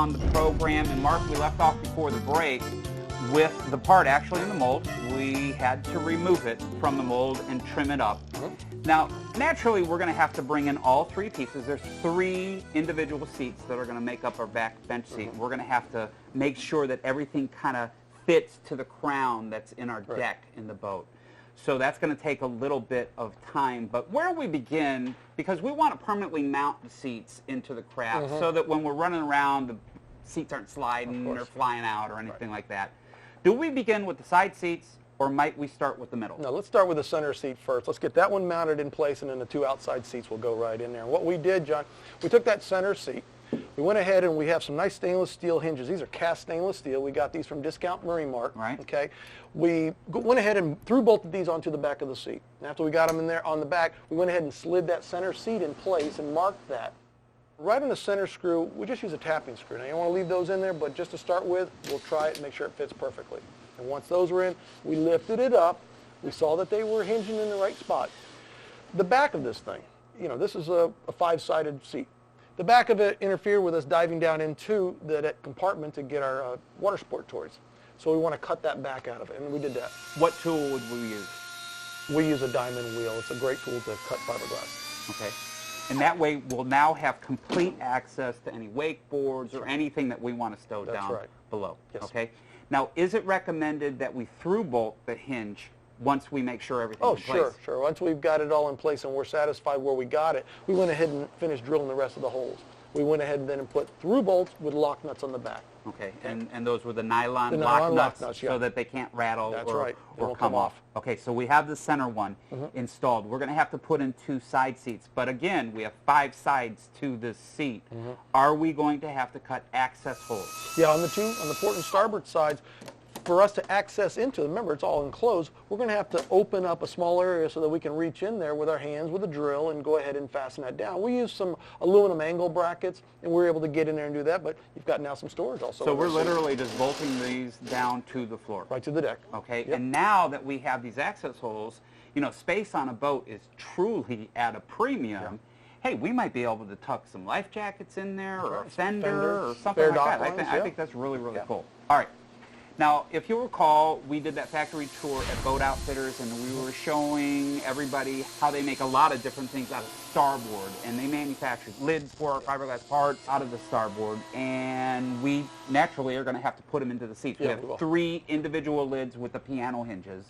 on the program, and Mark, we left off before the break with the part actually in the mold. We had to remove it from the mold and trim it up. Now, naturally, we're going to have to bring in all three pieces. There's three individual seats that are going to make up our back bench seat. We're going to have to make sure that everything kind of fits to the crown that's in our deck in the boat. So that's going to take a little bit of time. But where we begin, because we want to permanently mount the seats into the craft so that when we're running around, the seats aren't sliding or flying out or anything like that. Do we begin with the side seats, or might we start with the middle? No, let's start with the center seat first. Let's get that one mounted in place, and then the two outside seats will go right in there. And what we did, John, we took that center seat. We went ahead and we have some nice stainless steel hinges. These are cast stainless steel. We got these from Discount Marine Mart. Right. Okay. We went ahead and threw both of these onto the back of the seat. And after we got them in there on the back, we went ahead and slid that center seat in place and marked that. Right on the center screw, we just use a tapping screw. Now, you don't want to leave those in there, but just to start with, we'll try it and make sure it fits perfectly. And once those were in, we lifted it up. We saw that they were hinging in the right spot. The back of this thing, you know, this is a five-sided seat. The back of it interfered with us diving down into that compartment to get our water sport toys. So we want to cut that back out of it, and we did that. What tool would we use? We use a diamond wheel. It's a great tool to cut fiberglass. Okay. And that way we'll now have complete access to any wakeboards or anything that we want to stow down below. Yes. Okay. Now, is it recommended that we through bolt the hinge once we make sure everything's in place? Sure. Once we've got it all in place and we're satisfied where we got it, we went ahead and finished drilling the rest of the holes. We went ahead and then put through bolts with lock nuts on the back. Okay, and those were the nylon, lock nuts nuts, so that they can't rattle or come off. Okay, so we have the center one installed. We're going to have to put in two side seats. But again, we have 5 sides to this seat. Are we going to have to cut access holes? Yeah, on the port and starboard sides, for us to access into, remember it's all enclosed, we're going to have to open up a small area so that we can reach in there with our hands with a drill and go ahead and fasten that down. We use some aluminum angle brackets, and we're able to get in there and do that, but you've got now some storage also. So we're literally just bolting these down to the floor. Right to the deck. Okay, and now that we have these access holes, you know, space on a boat is truly at a premium. Hey, we might be able to tuck some life jackets in there or a fender or something like that. I think that's really, really cool. All right. Now, if you recall, we did that factory tour at Boat Outfitters, and we were showing everybody how they make a lot of different things out of starboard, and they manufacture lids for our fiberglass parts out of the starboard, and we naturally are going to have to put them into the seats. We have 3 individual lids with the piano hinges.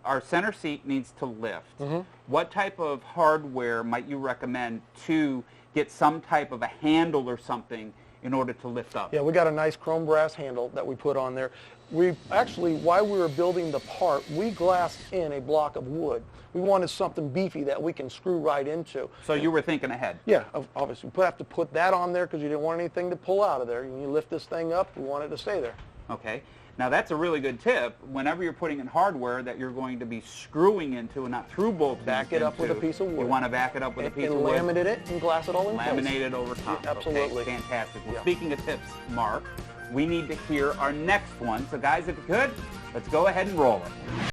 Our center seat needs to lift. What type of hardware might you recommend to get some type of a handle or something in order to lift up? Yeah, we got a nice chrome brass handle that we put on there. We actually, while we were building the part, we glassed in a block of wood. We wanted something beefy that we can screw right into. So you were thinking ahead? Yeah, obviously. We have to put that on there because you didn't want anything to pull out of there. When you lift this thing up, we want it to stay there. Okay. Now that's a really good tip. Whenever you're putting in hardware that you're going to be screwing into and not through bolting back it up with a piece of wood. You want to back it up with a piece of wood. And laminate it and glass it all in place. Laminate it over top. Yeah, absolutely. Okay, fantastic. Well, speaking of tips, Mark, we need to hear our next one. So guys, if you could, let's go ahead and roll it.